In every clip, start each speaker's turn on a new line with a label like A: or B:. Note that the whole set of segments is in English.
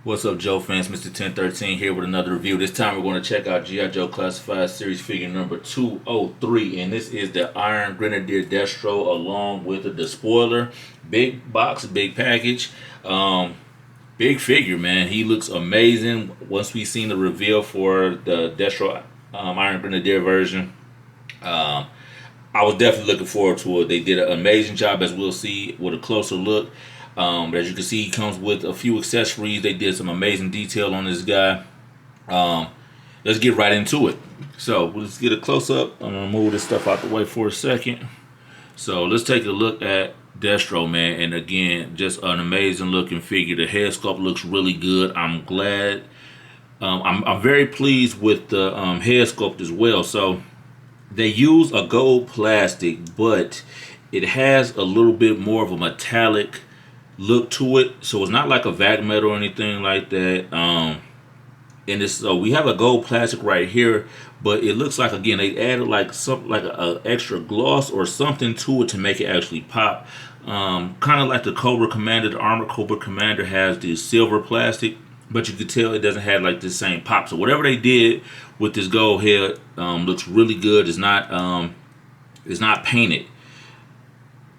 A: What's up, Joe fans? Mr. 1013 here with another review. This time we're going to check out G.I. Joe Classified Series figure number 203. And this is the Iron Grenadier Destro along with the Despoiler. Big box, big package. Big figure, man. He looks amazing. Once we seen the reveal for the Destro Iron Grenadier version, um, I was definitely looking forward to it. They did an amazing job, as we'll see with a closer look. As you can see, he comes with a few accessories. They did some amazing detail on this guy. Um, let's get right into it. So let's get a close up. I'm gonna move this stuff out the way for a second. So let's take a look at Destro, man. And again, just an amazing looking figure. The head sculpt looks really good. I'm glad. I'm very pleased with the head sculpt as well. So they use a gold plastic, but it has a little bit more of a metallic look to it. So it's not like a vac metal or anything like that. And it's so we have a gold plastic right here, but it looks like again they added like something like a extra gloss or something to it to make it actually pop. Kind of like the Cobra Commander, the Armored Cobra Commander has the silver plastic, but you could tell it doesn't have like the same pop. So whatever they did with this gold head looks really good. It's not painted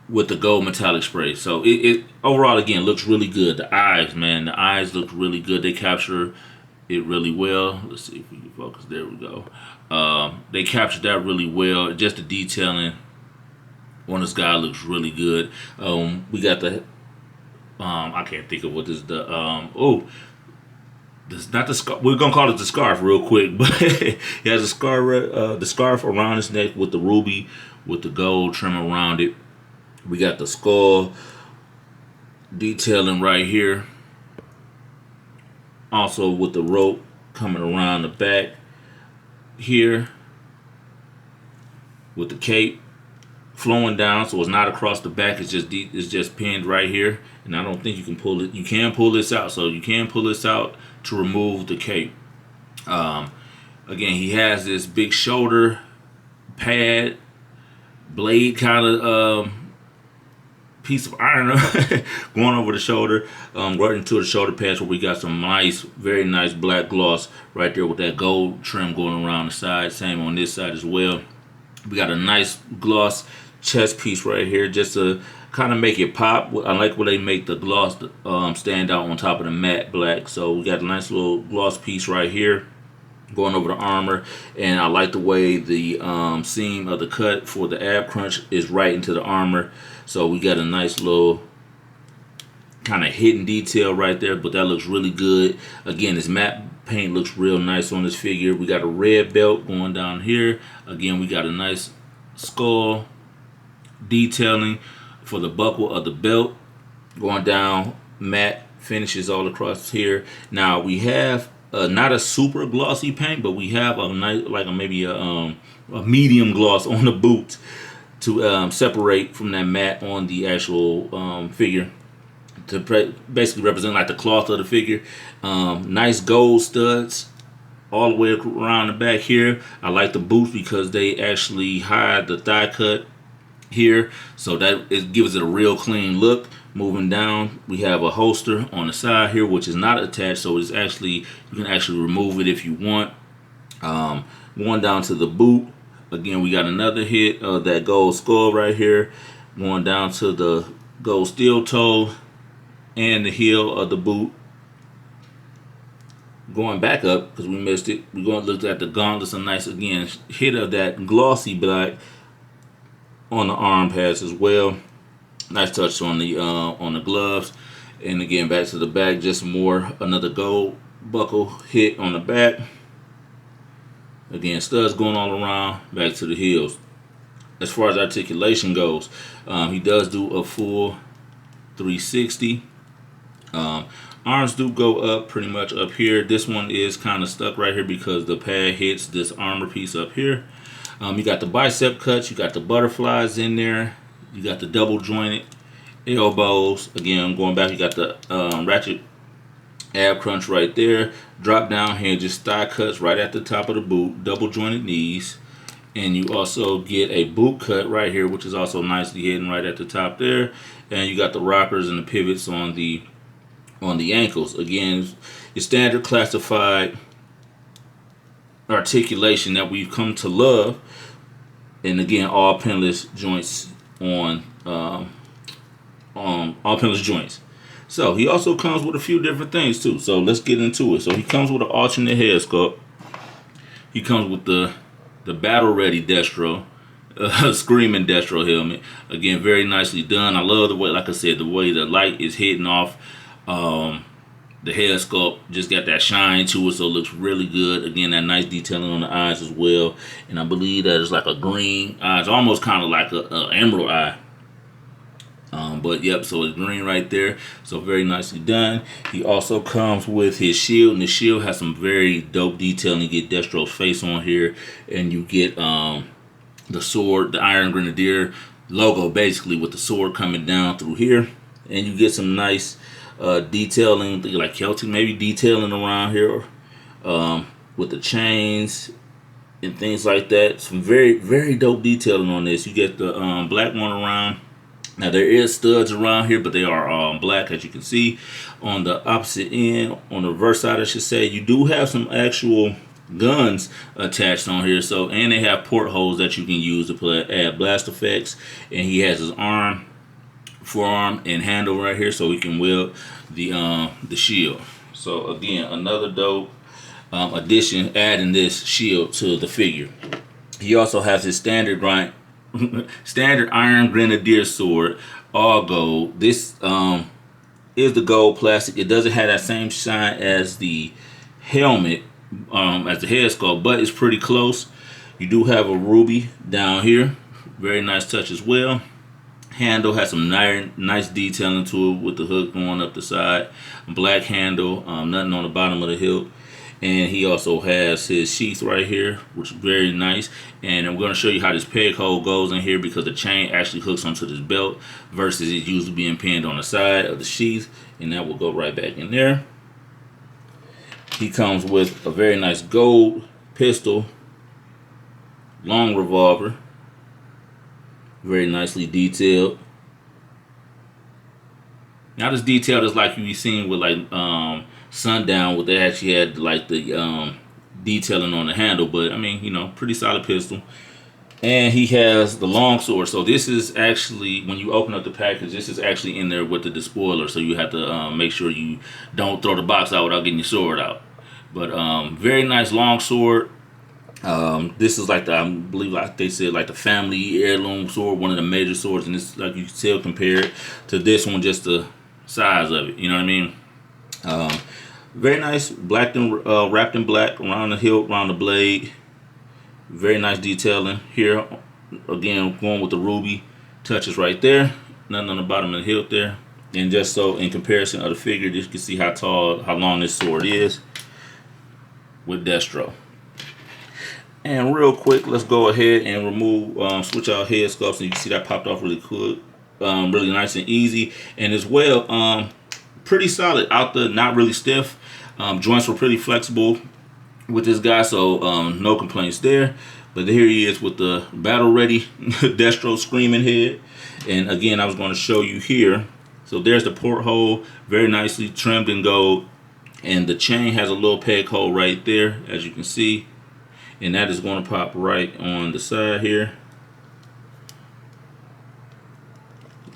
A: with the gold metallic spray. So it overall again looks really good. The eyes, man, the eyes look really good. They capture it really well. Let's see if we can focus. There we go. They captured that really well. Just the detailing on this guy looks really good. We got the I can't think of what this the this not the scarf. We're gonna call it the scarf real quick, but he has a scarf the scarf around his neck with the ruby with the gold trim around it. We got the skull detailing right here. Also with the rope coming around the back here with the cape flowing down, so it's not across the back. It's just deep, it's just pinned right here, and I don't think you can pull it. You can pull this out, so you can pull this out to remove the cape. Um, Again, he has this big shoulder pad blade kind of piece of iron going over the shoulder, right into the shoulder pads where we got some nice, very nice black gloss right there with that gold trim going around the side. Same on this side as well. We got a nice gloss chest piece right here just to kind of make it pop. I like where they make the gloss stand out on top of the matte black. So we got a nice little gloss piece right here going over the armor, and I like the way the seam of the cut for the ab crunch is right into the armor. So we got a nice little kind of hidden detail right there, but that looks really good. Again, this matte paint looks real nice on this figure. We got a red belt going down here. Again, we got a nice skull detailing for the buckle of the belt going down, matte finishes all across here. Now we have not a super glossy paint, but we have a nice, like maybe a medium gloss on the boot to separate from that matte on the actual figure to basically represent like the cloth of the figure. Nice gold studs all the way around the back here. I like the boots because they actually hide the thigh cut here, so that it gives it a real clean look. Moving down, we have a holster on the side here, which is not attached, so it's actually you can actually remove it if you want. Going down to the boot, again we got another hit of that gold skull right here. Going down to the gold steel toe and the heel of the boot. Going back up because we missed it, we're going to look at the gauntlets. A nice again hit of that glossy black on the arm pads as well. Nice touch on the gloves, and again back to the back, just more another gold buckle hit on the back. Again, studs going all around. Back to the heels. As far as articulation goes, he does do a full 360. Arms do go up pretty much up here. This one is kind of stuck right here because the pad hits this armor piece up here. You got the bicep cuts, you got the butterflies in there, you got the double jointed elbows. Again, going back, you got the ratchet ab crunch right there. Drop down hinges, thigh cuts right at the top of the boot, double jointed knees. And you also get a boot cut right here, which is also nicely hidden right at the top there. And you got the rockers and the pivots on the on the ankles. Again, your standard classified articulation that we've come to love. And again, all pinless joints on all pinless joints. So he also comes with a few different things too. So let's get into it. So he comes with an alternate head sculpt. He comes with the battle ready Destro, screaming Destro helmet. Again, very nicely done. I love the way, like I said, the way the light is hitting off the head sculpt. Just got that shine to it, so it looks really good. Again, that nice detailing on the eyes as well. And I believe that is like a green eye. It's almost kind of like a emerald eye. But yep, so it's green right there. So very nicely done. He also comes with his shield, and the shield has some very dope detailing. You get Destro's face on here, and you get the sword, the Iron Grenadier logo, basically with the sword coming down through here, and you get some nice detailing, like Celtic maybe detailing around here with the chains and things like that. Some very, very dope detailing on this. You get the black one around. Now there is studs around here, but they are black, as you can see. On the opposite end, on the reverse side, I should say, you do have some actual guns attached on here. So, and they have portholes that you can use to add blast effects. And he has his arm, forearm, and handle right here, so he can wield the shield. So again, another dope addition, adding this shield to the figure. He also has his standard Iron Grenadier sword, all gold. This is the gold plastic. It doesn't have that same shine as the helmet, as the head sculpt, but it's pretty close. You do have a ruby down here. Very nice touch as well. Handle has some nice detailing to it with the hook going up the side. Black handle, nothing on the bottom of the hilt. And he also has his sheath right here, which is very nice. And I'm going to show you how this peg hole goes in here, because the chain actually hooks onto this belt versus it usually being pinned on the side of the sheath. And that will go right back in there. He comes with a very nice gold pistol, long revolver. Very nicely detailed. Not as detailed as like you be seeing with like Sundown, where they actually had like the detailing on the handle, but I mean, you know, pretty solid pistol. And he has the long sword. So this is actually, when you open up the package, this is actually in there with the Despoiler. So you have to make sure you don't throw the box out without getting your sword out. But very nice long sword. This is like I believe, like they said, like the family heirloom sword, one of the major swords, and it's like you can tell compared to this one, just the size of it. You know what I mean? Very nice, black and wrapped in black around the hilt, around the blade. Very nice detailing here. Again, going with the ruby touches right there. Nothing on the bottom of the hilt there. And just so in comparison of the figure, you can see how tall, how long this sword is with Destro. And real quick, let's go ahead and remove, switch out head sculpts, and you can see that popped off really quick, really nice and easy. And as well, pretty solid out the, not really stiff. Joints were pretty flexible with this guy, so no complaints there. But here he is with the battle ready Destro screaming head. And again, I was going to show you here. So there's the porthole, very nicely trimmed in gold, and the chain has a little peg hole right there, as you can see. And that is going to pop right on the side here,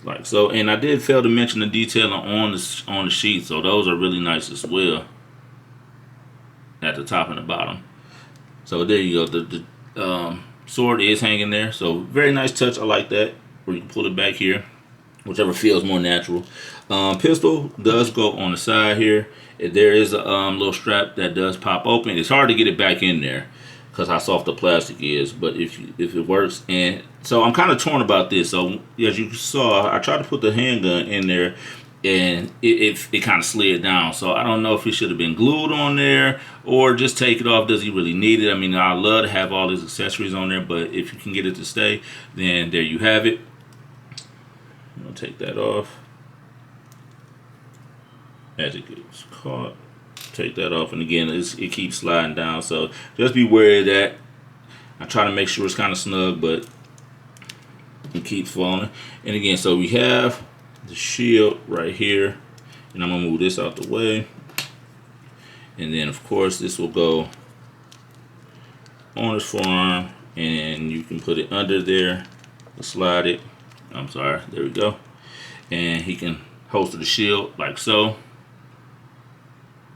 A: like so. And I did fail to mention the detailing on the sheath, so those are really nice as well at the top and the bottom. So there you go. The sword is hanging there, so very nice touch. I like that. Or you can pull it back here, whichever feels more natural. Pistol does go on the side here. There is a little strap that does pop open. It's hard to get it back in there because how soft the plastic is, but if it works. And so I'm kind of torn about this. So as you saw, I tried to put the handgun in there, and it kind of slid down. So I don't know if it should have been glued on there or just take it off. Does he really need it? I mean, I love to have all these accessories on there, but if you can get it to stay, then there you have it. I'm gonna take that off as it gets caught. Take that off, and again, it keeps sliding down, so just be wary of that. I try to make sure it's kind of snug, but it keeps falling. And again, so we have the shield right here, And I'm gonna move this out the way. And then of course this will go on his forearm, and you can put it under there, slide it. I'm sorry, there we go. And he can holster the shield like so.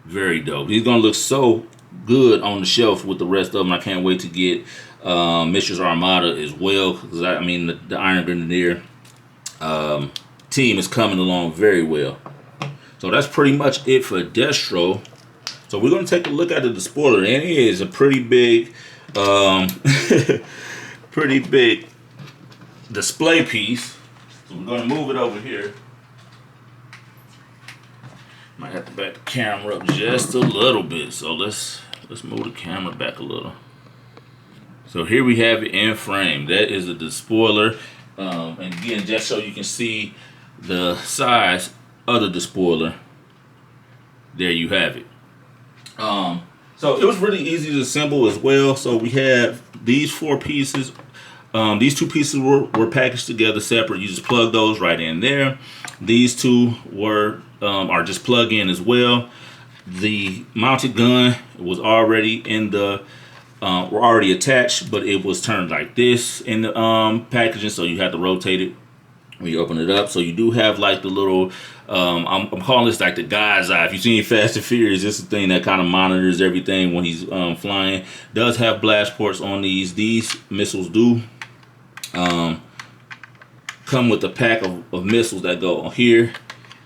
A: Very dope. He's gonna look so good on the shelf with the rest of them. I can't wait to get Mistress Armada as well, because I mean the Iron Grenadier team is coming along very well. So that's pretty much it for Destro. So we're gonna take a look at the Despoiler, and it is a pretty big pretty big display piece. So we're gonna move it over here. Might have to back the camera up just a little bit. So let's move the camera back a little. So here we have it in frame. That is a Despoiler. And again, just so you can see the size of the Despoiler, there you have it. So it was really easy to assemble as well. So we have these 4 pieces. These 2 pieces were packaged together separate. You just plug those right in there. These 2 are just plug in as well. The mounted gun was already in the were already attached, but it was turned like this in the packaging, so you had to rotate it when you open it up. So you do have like the little I'm calling this like the guy's eye. If you've seen Fast and Furious, this is the thing that kind of monitors everything when he's flying. Does have blast ports on these. These missiles do come with a pack of missiles that go on here,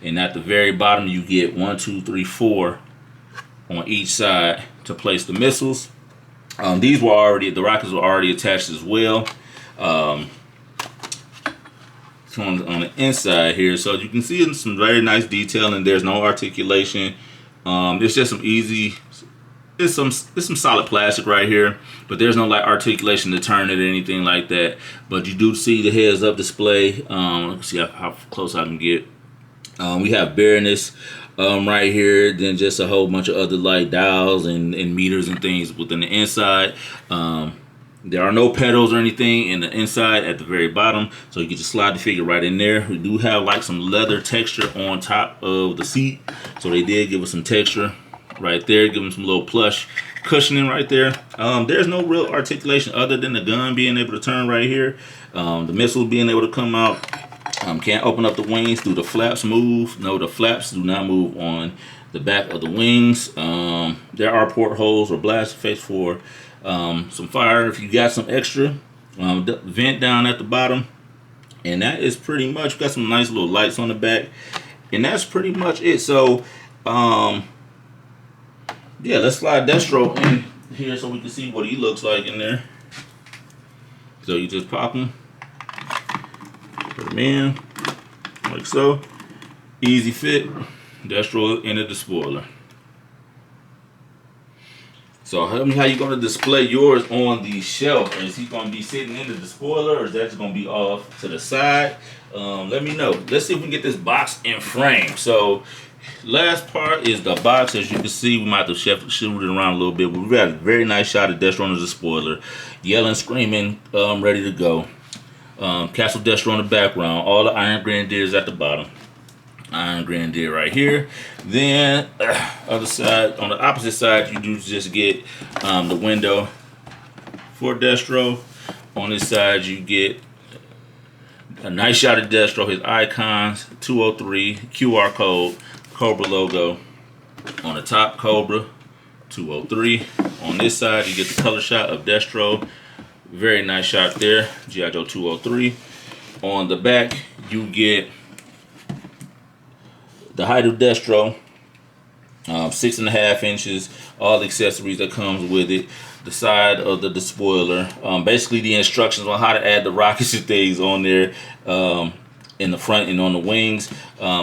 A: and at the very bottom you get 1, 2, 3, 4 on each side to place the missiles. These were already, the rockets were already attached as well. On the inside here, so you can see some very nice detail, and there's no articulation. It's just some easy, it's some solid plastic right here, but there's no like articulation to turn it or anything like that. But you do see the heads up display. Let's see how close I can get. We have bareness right here, then just a whole bunch of other like dials and meters and things within the inside. There are no pedals or anything in the inside at the very bottom, so you can just slide the figure right in there. We do have like some leather texture on top of the seat, so they did give us some texture right there, give them some little plush cushioning right there. There's no real articulation other than the gun being able to turn right here, the missiles being able to come out. Can't open up the wings. Do the flaps move? No, the flaps do not move on the back of the wings. There are portholes or blast face for some fire if you got some extra. Vent down at the bottom, and that is pretty much, got some nice little lights on the back, and that's pretty much it. So yeah, let's slide Destro in here so we can see what he looks like in there. So you just pop him, put him in like so. Easy fit. Destro in the Despoiler. So tell me how you're gonna display yours on the shelf. Is he gonna be sitting in the Despoiler, or is that just gonna be off to the side? Let me know. Let's see if we can get this box in frame. So last part is the box. As you can see, we might have to shoot it around a little bit, but we got a very nice shot of Destro on the Despoiler, yelling, screaming, ready to go. Castle Destro in the background. All the Iron Grenadiers at the bottom. Iron Grenadier right here. Then other side, on the opposite side, you do just get the window for Destro. On this side, you get a nice shot of Destro, his icons, 203, QR code, Cobra logo. On the top, Cobra, 203. On this side, you get the color shot of Destro. Very nice shot there, G.I. Joe 203. On the back, you get the height of Destro, 6.5 inches, all the accessories that comes with it, the side of the Despoiler, basically the instructions on how to add the rockets and things on there, in the front and on the wings,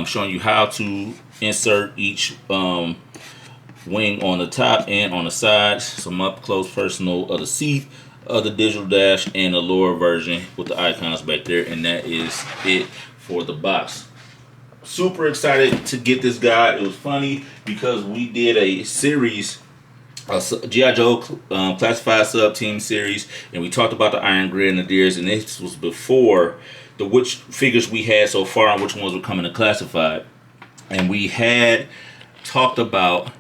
A: showing you how to insert each wing on the top and on the sides, some up close personal of the seat, of the digital dash, and the lower version with the icons back there, and that is it for the box. Super excited to get this guy. It was funny because we did a series, G.I. Joe Classified Sub Team series, and we talked about the Iron Grenadiers, and this was before the which figures we had so far and which ones were coming to Classified. and we had talked about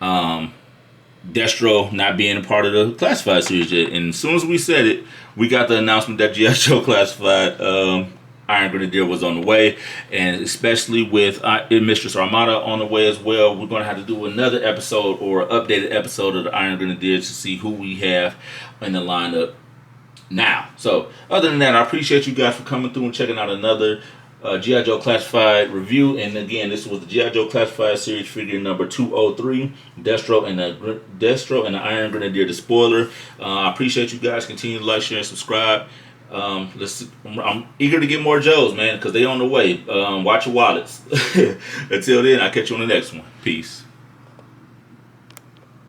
A: Destro not being a part of the Classified series yet. And as soon as we said it, we got the announcement that G.I. Joe Classified Iron Grenadier was on the way, and especially with Mistress Armada on the way as well. We're going to have to do another episode or updated episode of the Iron Grenadier to see who we have in the lineup now. So other than that, I appreciate you guys for coming through and checking out another G.I. Joe Classified review. And again, this was the G.I. Joe Classified series figure number 203, Destro and the Iron Grenadier Despoiler. I appreciate you guys. Continue to like, share, and subscribe. I'm eager to get more Joes, man, because they on the way. Watch your wallets. Until then, I'll catch you on the next one. Peace.